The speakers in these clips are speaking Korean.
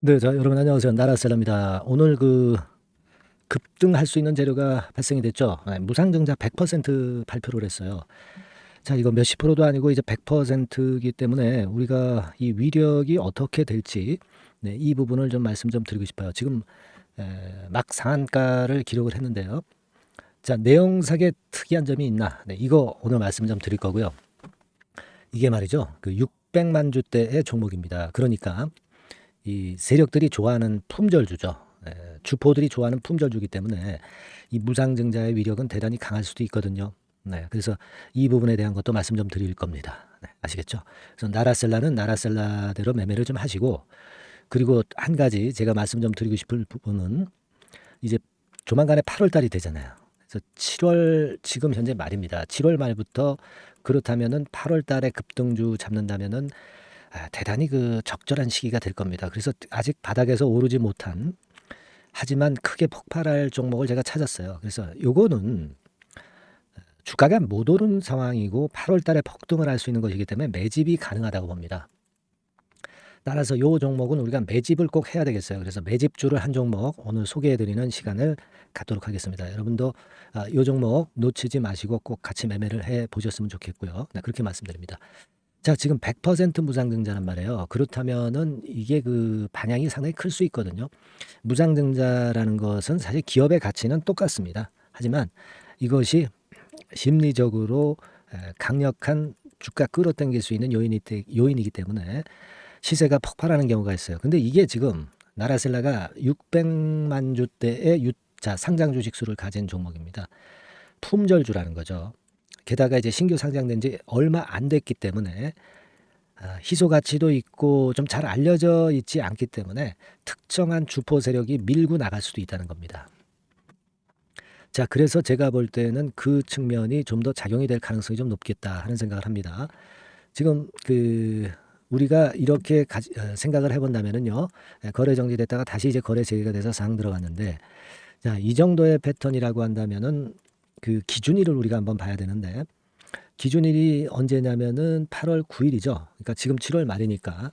네. 자, 여러분 안녕하세요. 나라셀라입니다. 오늘 급등할 수 있는 재료가 발생이 됐죠. 무상증자 100% 발표를 했어요. 자, 이거 몇십 프로도 아니고 이제 100%이기 때문에 우리가 이 위력이 어떻게 될지, 이 부분을 좀 말씀 좀 드리고 싶어요. 지금 막 상한가를 기록을 했는데요. 자, 내용상에 특이한 점이 있나? 이거 오늘 말씀 좀 드릴 거고요. 이게 말이죠. 600만 주대의 종목입니다. 그러니까 이 세력들이 좋아하는 품절주죠. 주포들이 좋아하는 품절주기 때문에 이 무상증자의 위력은 대단히 강할 수도 있거든요. 그래서 이 부분에 대한 것도 말씀 좀 드릴 겁니다. 아시겠죠? 그래서 나라셀라는 나라셀라대로 매매를 좀 하시고, 그리고 한 가지 제가 말씀 좀 드리고 싶을 부분은 이제 조만간에 8월 달이 되잖아요. 그래서 7월 지금 현재 말입니다. 7월 말부터 그렇다면은 8월 달에 급등주 잡는다면은 대단히 적절한 시기가 될 겁니다. 그래서 아직 바닥에서 오르지 못한, 하지만 크게 폭발할 종목을 제가 찾았어요. 그래서 요거는 주가가 못 오른 상황이고 8월 달에 폭등을 할 수 있는 것이기 때문에 매집이 가능하다고 봅니다. 따라서 요 종목은 우리가 매집을 꼭 해야 되겠어요. 그래서 매집주를 한 종목 오늘 소개해 드리는 시간을 갖도록 하겠습니다. 여러분도 요 종목 놓치지 마시고 꼭 같이 매매를 해 보셨으면 좋겠고요. 그렇게 말씀드립니다. 자, 지금 100% 무상증자란 말이에요. 그렇다면은 이게 반향이 상당히 클 수 있거든요. 무상증자라는 것은 사실 기업의 가치는 똑같습니다. 하지만 이것이 심리적으로 강력한 주가 끌어당길 수 있는 요인이기 때문에 시세가 폭발하는 경우가 있어요. 근데 이게 지금 나라셀라가 600만 주대의 상장 주식 수를 가진 종목입니다. 품절주라는 거죠. 게다가 이제 신규 상장된 지 얼마 안 됐기 때문에 희소 가치도 있고 좀 잘 알려져 있지 않기 때문에 특정한 주포 세력이 밀고 나갈 수도 있다는 겁니다. 자, 그래서 제가 볼 때는 그 측면이 좀 더 작용이 될 가능성이 좀 높겠다 하는 생각을 합니다. 지금 우리가 이렇게 생각을 해본다면은요, 거래 정지됐다가 다시 이제 거래 재개가 돼서 상 들어갔는데, 자, 이 정도의 패턴이라고 한다면은 기준일을 우리가 한번 봐야 되는데, 기준일이 언제냐면은 8월 9일이죠. 그러니까 지금 7월 말이니까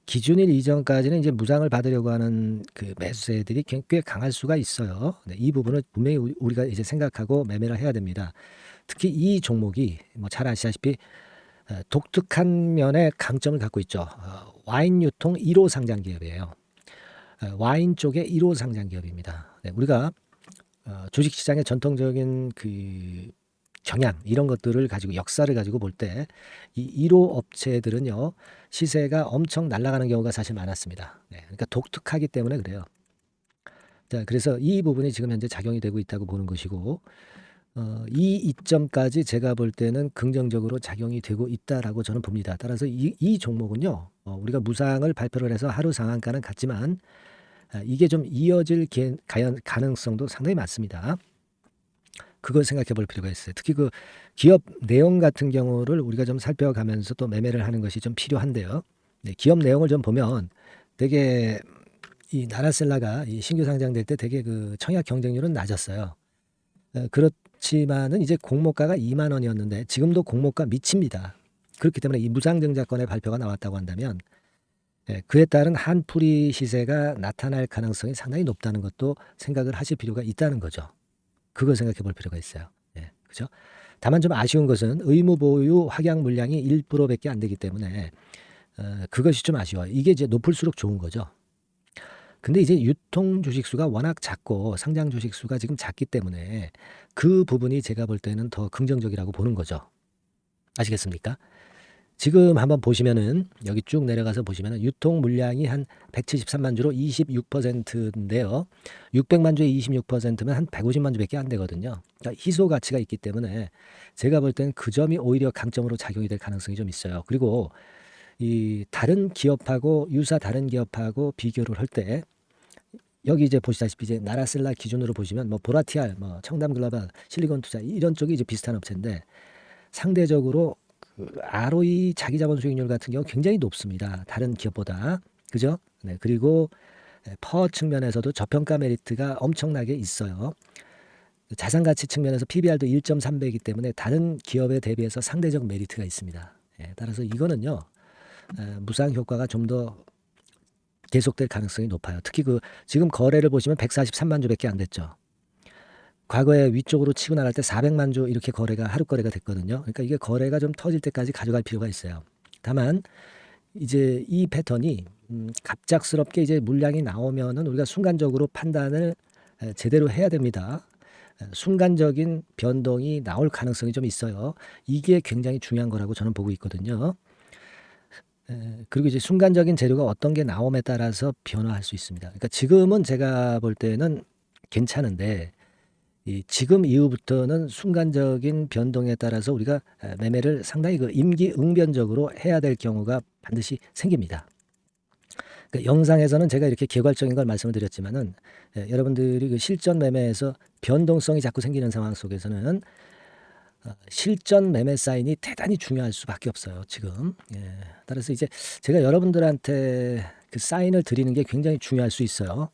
기준일 이전까지는 이제 무상을 받으려고 하는 매수세들이 꽤 강할 수가 있어요. 이 부분을 분명히 우리가 이제 생각하고 매매를 해야 됩니다. 특히 이 종목이 뭐 잘 아시다시피 독특한 면에 강점을 갖고 있죠. 와인 유통 1호 상장 기업이에요. 와인 쪽의 1호 상장 기업입니다. 우리가 주식시장의 전통적인 경향 이런 것들을 가지고 역사를 가지고 볼 때 이 1호 업체들은요, 시세가 엄청 날아가는 경우가 사실 많았습니다. 그러니까 독특하기 때문에 그래요. 자, 그래서 이 부분이 지금 현재 작용이 되고 있다고 보는 것이고, 이 이점까지 제가 볼 때는 긍정적으로 작용이 되고 있다라고 저는 봅니다. 따라서 이 종목은요, 우리가 무상을 발표를 해서 하루 상한가는 같지만 이게 좀 이어질 가능성도 상당히 많습니다. 그걸 생각해 볼 필요가 있어요. 특히 기업 내용 같은 경우를 우리가 좀 살펴가면서 또 매매를 하는 것이 좀 필요한데요. 기업 내용을 좀 보면 되게 이 나라셀라가 이 신규 상장될 때 되게 청약 경쟁률은 낮았어요. 그렇지만은 이제 공모가가 2만 원이었는데 지금도 공모가 미칩니다. 그렇기 때문에 이 무상증자권의 발표가 나왔다고 한다면 그에 따른 한풀이 시세가 나타날 가능성이 상당히 높다는 것도 생각을 하실 필요가 있다는 거죠. 그걸 생각해 볼 필요가 있어요. 그죠? 다만 좀 아쉬운 것은 의무 보유 확약 물량이 1%밖에 안 되기 때문에 그것이 좀 아쉬워요. 이게 이제 높을수록 좋은 거죠. 근데 이제 유통 주식수가 워낙 작고 상장 주식수가 지금 작기 때문에 그 부분이 제가 볼 때는 더 긍정적이라고 보는 거죠. 아시겠습니까? 지금 한번 보시면은 여기 쭉 내려가서 보시면은 유통 물량이 한 173만 주로 26%인데요. 600만 주에 26%면 한 150만 주밖에 안 되거든요. 그러니까 희소 가치가 있기 때문에 제가 볼 때는 그 점이 오히려 강점으로 작용이 될 가능성이 좀 있어요. 그리고 이 다른 기업하고 다른 기업하고 비교를 할 때 여기 이제 보시다시피 이제 나라셀라 기준으로 보시면 뭐 보라티알, 뭐 청담글로벌, 실리콘투자 이런 쪽이 이제 비슷한 업체인데 상대적으로 ROE 자기 자본 수익률 같은 경우 굉장히 높습니다. 다른 기업보다. 그죠? 그리고 퍼 측면에서도 저평가 메리트가 엄청나게 있어요. 자산 가치 측면에서 PBR도 1.3배이기 때문에 다른 기업에 대비해서 상대적 메리트가 있습니다. 따라서 이거는요, 무상 효과가 좀 더 계속될 가능성이 높아요. 특히 지금 거래를 보시면 143만 주밖에 안 됐죠. 과거에 위쪽으로 치고 나갈 때 400만 주 이렇게 하루 거래가 됐거든요. 그러니까 이게 거래가 좀 터질 때까지 가져갈 필요가 있어요. 다만 이제 이 패턴이 갑작스럽게 이제 물량이 나오면은 우리가 순간적으로 판단을 제대로 해야 됩니다. 순간적인 변동이 나올 가능성이 좀 있어요. 이게 굉장히 중요한 거라고 저는 보고 있거든요. 그리고 이제 순간적인 재료가 어떤 게 나옴에 따라서 변화할 수 있습니다. 그러니까 지금은 제가 볼 때는 괜찮은데 지금 이후부터는 순간적인 변동에 따라서 우리가 매매를 상당히 임기응변적으로 해야 될 경우가 반드시 생깁니다. 그러니까 영상에서는 제가 이렇게 개괄적인 걸 말씀을 드렸지만은 여러분들이 실전 매매에서 변동성이 자꾸 생기는 상황 속에서는 실전 매매 사인이 대단히 중요할 수밖에 없어요. 지금. 따라서 이제 제가 여러분들한테 그 사인을 드리는 게 굉장히 중요할 수 있어요.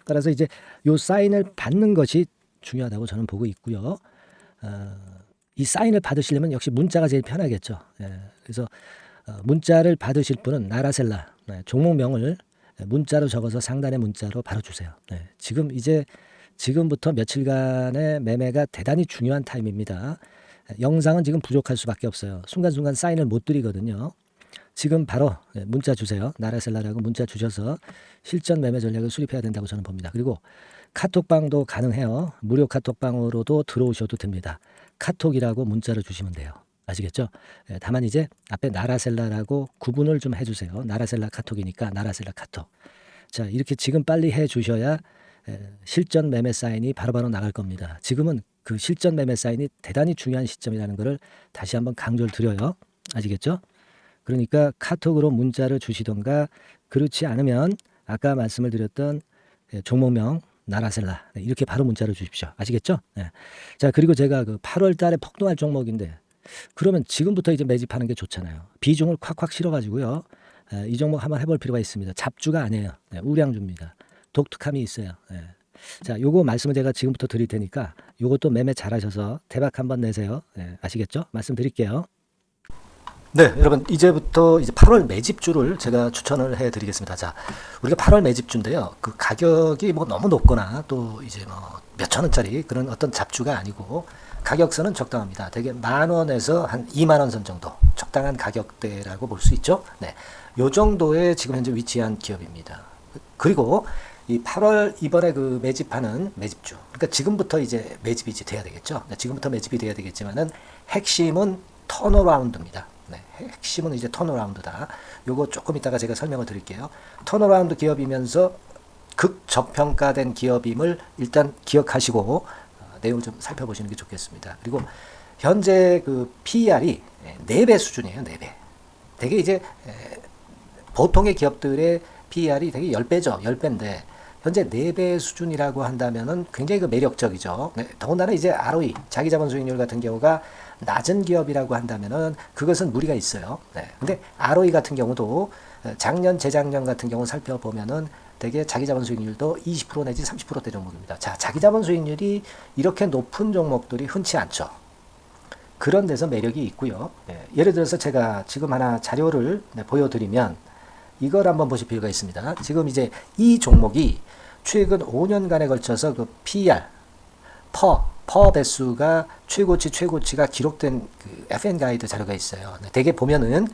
따라서 이제 요 사인을 받는 것이 중요하다고 저는 보고 있고요. 이 사인을 받으시려면 역시 문자가 제일 편하겠죠. 그래서 문자를 받으실 분은 나라셀라 종목명을 문자로 적어서 상단의 문자로 바로 주세요. 지금부터 며칠간의 매매가 대단히 중요한 타임입니다. 영상은 지금 부족할 수밖에 없어요. 순간순간 사인을 못 드리거든요. 지금 바로 문자 주세요. 나라셀라라고 문자 주셔서 실전 매매 전략을 수립해야 된다고 저는 봅니다. 그리고 카톡방도 가능해요. 무료 카톡방으로도 들어오셔도 됩니다. 카톡이라고 문자를 주시면 돼요. 아시겠죠? 다만 이제 앞에 나라셀라라고 구분을 좀 해주세요. 나라셀라 카톡이니까 나라셀라 카톡. 자, 이렇게 지금 빨리 해 주셔야 실전 매매 사인이 바로바로 나갈 겁니다. 지금은 그 실전 매매 사인이 대단히 중요한 시점이라는 것을 다시 한번 강조를 드려요. 아시겠죠? 그러니까 카톡으로 문자를 주시던가 그렇지 않으면 아까 말씀을 드렸던 종목명 나라셀라 이렇게 바로 문자를 주십시오. 아시겠죠? 자, 그리고 제가 8월 달에 폭등할 종목인데 그러면 지금부터 이제 매집하는 게 좋잖아요. 비중을 콱콱 실어가지고요. 이 종목 한번 해볼 필요가 있습니다. 잡주가 아니에요. 우량주입니다. 독특함이 있어요. 자, 요거 말씀을 제가 지금부터 드릴 테니까 요것도 매매 잘하셔서 대박 한번 내세요. 아시겠죠? 말씀드릴게요. 네, 여러분 이제부터 이제 8월 매집주를 제가 추천을 해드리겠습니다. 자, 우리가 8월 매집주인데요. 그 가격이 뭐 너무 높거나 또 이제 뭐 몇천 원짜리 그런 어떤 잡주가 아니고 가격선은 적당합니다. 대개 10,000원에서 한 20,000원 선 정도 적당한 가격대라고 볼 수 있죠. 네, 요 정도에 지금 현재 위치한 기업입니다. 그리고 이 8월 이번에 그 매집하는 매집주, 그러니까 지금부터 이제 매집이 이제 돼야 되겠죠. 네, 지금부터 매집이 돼야 되겠지만은 핵심은 턴어라운드입니다. 네, 핵심은 이제 턴어라운드다. 요거 조금 이따가 제가 설명을 드릴게요. 턴어라운드 기업이면서 극저평가된 기업임을 일단 기억하시고 내용을 좀 살펴보시는 게 좋겠습니다. 그리고 현재 그 PER이 4배 수준이에요. 4배. 되게 이제 보통의 기업들의 PER이 되게 10배죠. 10배인데 현재 4배 수준이라고 한다면은 굉장히 그 매력적이죠. 네, 더군다나 이제 ROE, 자기자본 수익률 같은 경우가 낮은 기업이라고 한다면은 그것은 무리가 있어요. 네. 근데 ROE 같은 경우도 작년, 재작년 같은 경우 살펴보면은 되게 자기자본 수익률도 20% 내지 30%대 종목입니다. 자, 자기자본 수익률이 이렇게 높은 종목들이 흔치 않죠. 그런 데서 매력이 있고요. 예를 들어서 제가 지금 하나 자료를 보여드리면 이걸 한번 보실 필요가 있습니다. 지금 이제 이 종목이 최근 5년간에 걸쳐서 그 PER, 퍼 배수가 최고치가 기록된 그 FN 가이드 자료가 있어요. 대개 보면은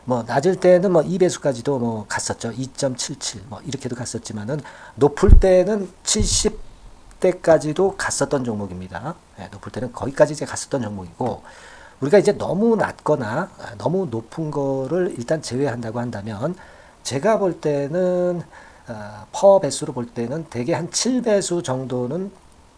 뭐 낮을 때는 뭐 2배수까지도 뭐 갔었죠. 2.77 뭐 이렇게도 갔었지만은 높을 때는 70대까지도 갔었던 종목입니다. 높을 때는 거기까지 이제 갔었던 종목이고 우리가 이제 너무 낮거나 너무 높은 거를 일단 제외한다고 한다면 제가 볼 때는 퍼 배수로 볼 때는 대개 한 7배수 정도는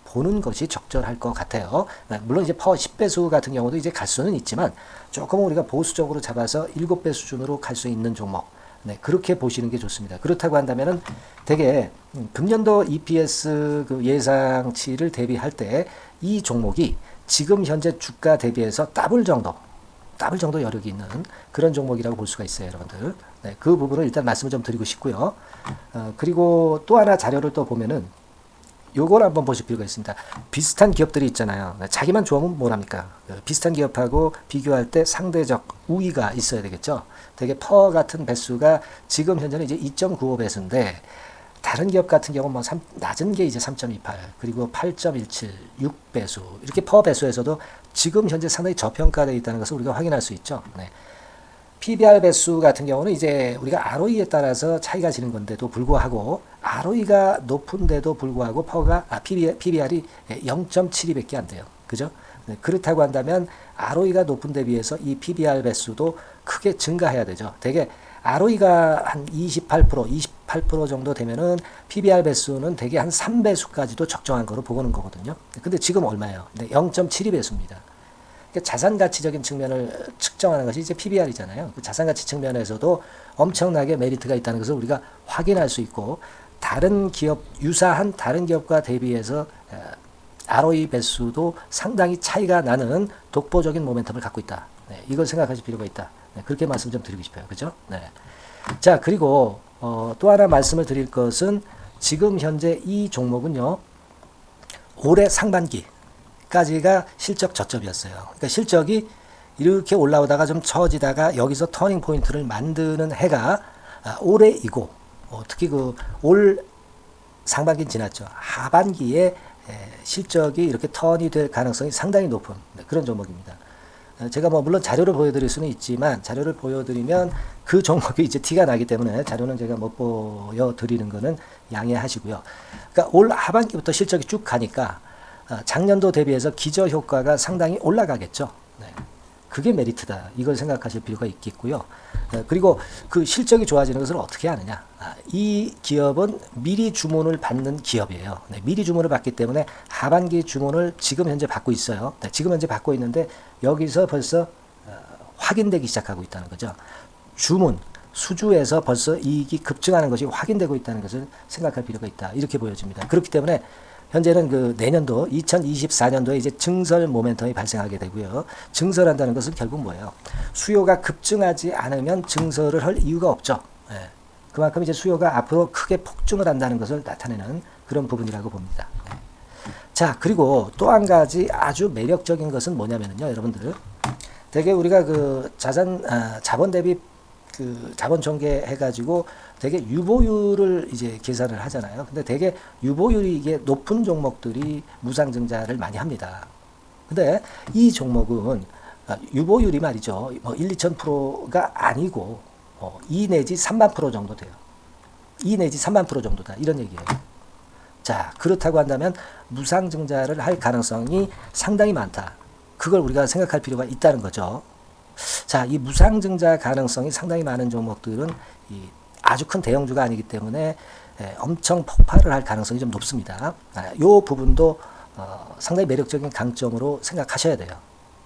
보는 것이 적절할 것 같아요. 물론 이제 퍼 10배수 같은 경우도 이제 갈 수는 있지만 조금 우리가 보수적으로 잡아서 7배 수준으로 갈 수 있는 종목. 네, 그렇게 보시는 게 좋습니다. 그렇다고 한다면은 되게 금년도 EPS 그 예상치를 대비할 때 이 종목이 지금 현재 주가 대비해서 더블 정도 여력이 있는 그런 종목이라고 볼 수가 있어요, 여러분들. 네, 그 부분을 일단 말씀을 좀 드리고 싶고요. 그리고 또 하나 자료를 또 보면은 요걸 한번 보실 필요가 있습니다. 비슷한 기업들이 있잖아요. 자기만 좋으면 뭐랍니까? 비슷한 기업하고 비교할 때 상대적 우위가 있어야 되겠죠. 되게 퍼 같은 배수가 지금 현재는 이제 2.95 배수인데 다른 기업 같은 경우는 뭐 낮은 게 이제 3.28 그리고 8.17, 6배수 이렇게 퍼 배수에서도 지금 현재 상당히 저평가되어 있다는 것을 우리가 확인할 수 있죠. 네. PBR 배수 같은 경우는 이제 우리가 ROE에 따라서 차이가 지는 건데도 불구하고 ROE가 높은데도 불구하고 PBR이 0.72밖에 안 돼요. 그죠? 네, 그렇다고 한다면 ROE가 높은 데 비해서 이 PBR 배수도 크게 증가해야 되죠. 되게 ROE가 한 28% 정도 되면은 PBR 배수는 되게 한 3배수까지도 적정한 거로 보고는 거거든요. 근데 지금 얼마예요? 네, 0.72배수입니다. 자산 가치적인 측면을 측정하는 것이 이제 PBR이잖아요. 그 자산 가치 측면에서도 엄청나게 메리트가 있다는 것을 우리가 확인할 수 있고 다른 기업 유사한 다른 기업과 대비해서 ROE 배수도 상당히 차이가 나는 독보적인 모멘텀을 갖고 있다. 네, 이걸 생각하실 필요가 있다. 네, 그렇게 말씀 좀 드리고 싶어요. 그죠? 네. 자, 그리고 또 하나 말씀을 드릴 것은 지금 현재 이 종목은요. 올해 상반기까지가 실적 저점이었어요. 그러니까 실적이 이렇게 올라오다가 좀 처지다가 여기서 터닝 포인트를 만드는 해가 올해이고 특히 그 올 상반기는 지났죠. 하반기에 실적이 이렇게 턴이 될 가능성이 상당히 높은 그런 종목입니다. 제가 뭐 물론 자료를 보여드릴 수는 있지만 자료를 보여드리면 그 종목이 이제 티가 나기 때문에 자료는 제가 못 보여드리는 거는 양해하시고요. 그러니까 올 하반기부터 실적이 쭉 가니까 작년도 대비해서 기저 효과가 상당히 올라가겠죠. 네. 그게 메리트다. 이걸 생각하실 필요가 있겠고요. 그리고 그 실적이 좋아지는 것을 어떻게 하느냐. 이 기업은 미리 주문을 받는 기업이에요. 네, 미리 주문을 받기 때문에 하반기 주문을 지금 현재 받고 있어요. 네, 지금 현재 받고 있는데 여기서 벌써 확인되기 시작하고 있다는 거죠. 주문, 수주에서 벌써 이익이 급증하는 것이 확인되고 있다는 것을 생각할 필요가 있다. 이렇게 보여집니다. 그렇기 때문에 현재는 그 내년도 2024년도에 이제 증설 모멘텀이 발생하게 되고요. 증설한다는 것은 결국 뭐예요? 수요가 급증하지 않으면 증설을 할 이유가 없죠. 예. 그만큼 이제 수요가 앞으로 크게 폭증을 한다는 것을 나타내는 그런 부분이라고 봅니다. 예. 자, 그리고 또 한 가지 아주 매력적인 것은 뭐냐면요, 여러분들. 되게 우리가 그 자본 대비 그 자본 전개해가지고 되게 유보율을 이제 계산을 하잖아요. 근데 되게 유보율이 이게 높은 종목들이 무상증자를 많이 합니다. 근데 이 종목은 유보율이 말이죠. 뭐 1, 2,000%가 아니고 2 내지 3만 프로 정도 돼요. 2 내지 3만 프로 정도다. 이런 얘기예요. 자, 그렇다고 한다면 무상증자를 할 가능성이 상당히 많다. 그걸 우리가 생각할 필요가 있다는 거죠. 자, 이 무상증자 가능성이 상당히 많은 종목들은 아주 큰 대형주가 아니기 때문에 엄청 폭발을 할 가능성이 좀 높습니다. 이 부분도 상당히 매력적인 강점으로 생각하셔야 돼요.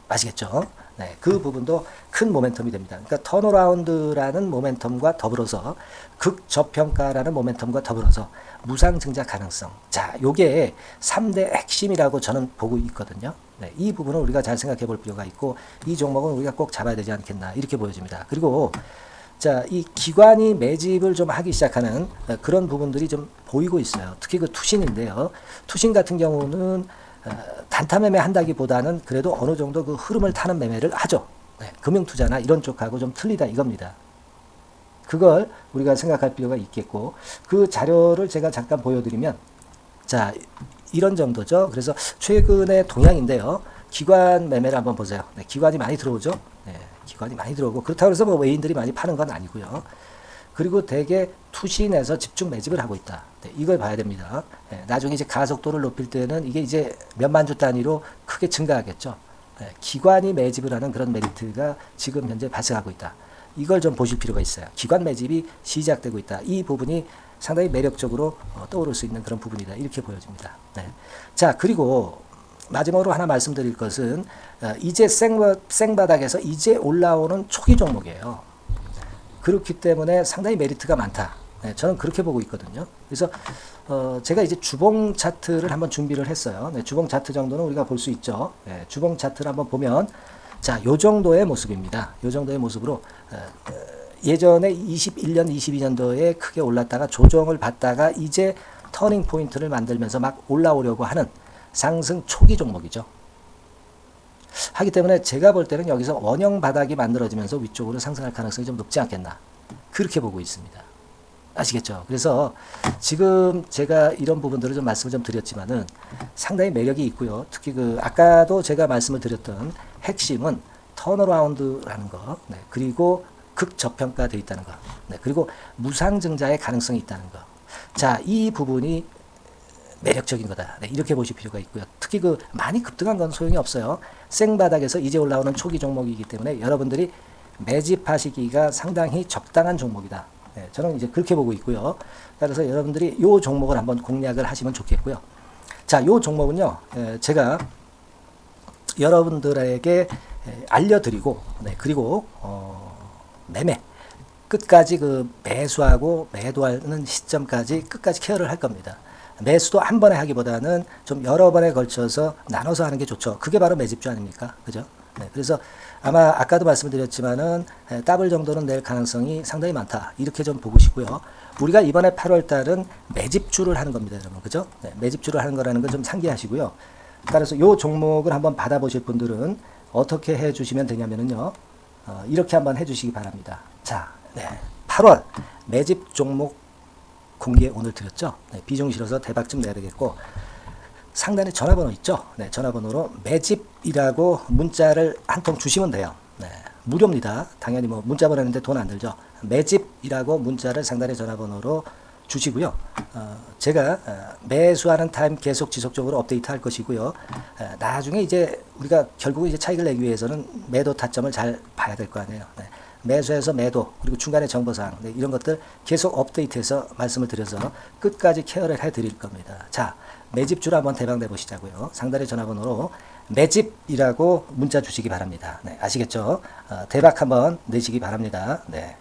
아시겠죠? 네, 그 부분도 큰 모멘텀이 됩니다. 그러니까 턴어라운드라는 모멘텀과 더불어서 극저평가라는 모멘텀과 더불어서 무상증자 가능성. 자, 요게 3대 핵심이라고 저는 보고 있거든요. 네, 이 부분을 우리가 잘 생각해 볼 필요가 있고 이 종목은 우리가 꼭 잡아야 되지 않겠나 이렇게 보여집니다. 그리고 자, 이 기관이 매집을 좀 하기 시작하는 그런 부분들이 좀 보이고 있어요. 특히 그 투신인데요. 투신 같은 경우는 단타 매매 한다기보다는 그래도 어느 정도 그 흐름을 타는 매매를 하죠. 네, 금융투자나 이런 쪽하고 좀 틀리다 이겁니다. 그걸 우리가 생각할 필요가 있겠고 그 자료를 제가 잠깐 보여드리면 자, 이런 정도죠. 그래서 최근의 동향인데요. 기관 매매를 한번 보세요. 네, 기관이 많이 들어오죠. 네, 기관이 많이 들어오고 그렇다고 해서 뭐 외인들이 많이 파는 건 아니고요. 그리고 대개 투신에서 집중 매집을 하고 있다. 네, 이걸 봐야 됩니다. 네, 나중에 이제 가속도를 높일 때는 이게 이제 몇만 주 단위로 크게 증가하겠죠. 네, 기관이 매집을 하는 그런 메리트가 지금 현재 발생하고 있다. 이걸 좀 보실 필요가 있어요. 기관 매집이 시작되고 있다. 이 부분이 상당히 매력적으로 떠오를 수 있는 그런 부분이다. 이렇게 보여집니다. 네. 자, 그리고 마지막으로 하나 말씀드릴 것은 이제 생바닥에서 이제 올라오는 초기 종목이에요. 그렇기 때문에 상당히 메리트가 많다. 네, 저는 그렇게 보고 있거든요. 그래서 제가 이제 주봉 차트를 한번 준비를 했어요. 네, 주봉 차트 정도는 우리가 볼 수 있죠. 네, 주봉 차트를 한번 보면 자, 요 정도의 모습입니다. 요 정도의 모습으로 예전에 21년, 22년도에 크게 올랐다가 조정을 받다가 이제 터닝 포인트를 만들면서 막 올라오려고 하는 상승 초기 종목이죠. 하기 때문에 제가 볼 때는 여기서 원형 바닥이 만들어지면서 위쪽으로 상승할 가능성이 좀 높지 않겠나, 그렇게 보고 있습니다. 아시겠죠? 그래서 지금 제가 이런 부분들을 좀 말씀을 좀 드렸지만은 상당히 매력이 있고요. 특히 그 아까도 제가 말씀을 드렸던 핵심은 턴어라운드라는 거, 네, 그리고 극저평가되어 있다는 거, 네, 그리고 무상증자의 가능성이 있다는 거. 자, 이 부분이 매력적인 거다, 네, 이렇게 보실 필요가 있고요. 특히 그 많이 급등한 건 소용이 없어요. 생바닥에서 이제 올라오는 초기 종목이기 때문에 여러분들이 매집하시기가 상당히 적당한 종목이다. 네, 저는 이제 그렇게 보고 있고요. 따라서 여러분들이 이 종목을 한번 공략을 하시면 좋겠고요. 자, 이 종목은요, 제가 여러분들에게 알려드리고, 네, 그리고 매매 끝까지 그 매수하고 매도하는 시점까지 끝까지 케어를 할 겁니다. 매수도 한 번에 하기보다는 좀 여러 번에 걸쳐서 나눠서 하는 게 좋죠. 그게 바로 매집주 아닙니까? 그죠? 네, 그래서 아마 아까도 말씀드렸지만은 더블 정도는 낼 가능성이 상당히 많다, 이렇게 좀 보시고요. 우리가 이번에 8월 달은 매집주를 하는 겁니다, 여러분. 그죠? 네, 매집주를 하는 거라는 걸 좀 상기하시고요. 따라서 이 종목을 한번 받아보실 분들은 어떻게 해 주시면 되냐면요, 이렇게 한번 해 주시기 바랍니다. 자, 네, 8월 매집 종목 공개 오늘 드렸죠. 네, 비중 실어서 대박 좀 내야 되겠고, 상단에 전화번호 있죠. 네, 전화번호로 매집이라고 문자를 한 통 주시면 돼요. 네, 무료입니다. 당연히 뭐 문자 보내는데 돈 안 들죠. 매집이라고 문자를 상단에 전화번호로 주시고요. 제가 매수하는 타임 계속 지속적으로 업데이트 할 것이고요. 나중에 이제 우리가 결국 이제 차익을 내기 위해서는 매도 타점을 잘 봐야 될 거 아니에요. 네. 매수해서 매도, 그리고 중간에 정보사항, 네, 이런 것들 계속 업데이트해서 말씀을 드려서 끝까지 케어를 해드릴 겁니다. 자, 매집주로 한번 대박 내보시자고요. 상단의 전화번호로 매집이라고 문자 주시기 바랍니다. 네, 아시겠죠? 대박 한번 내시기 바랍니다. 네.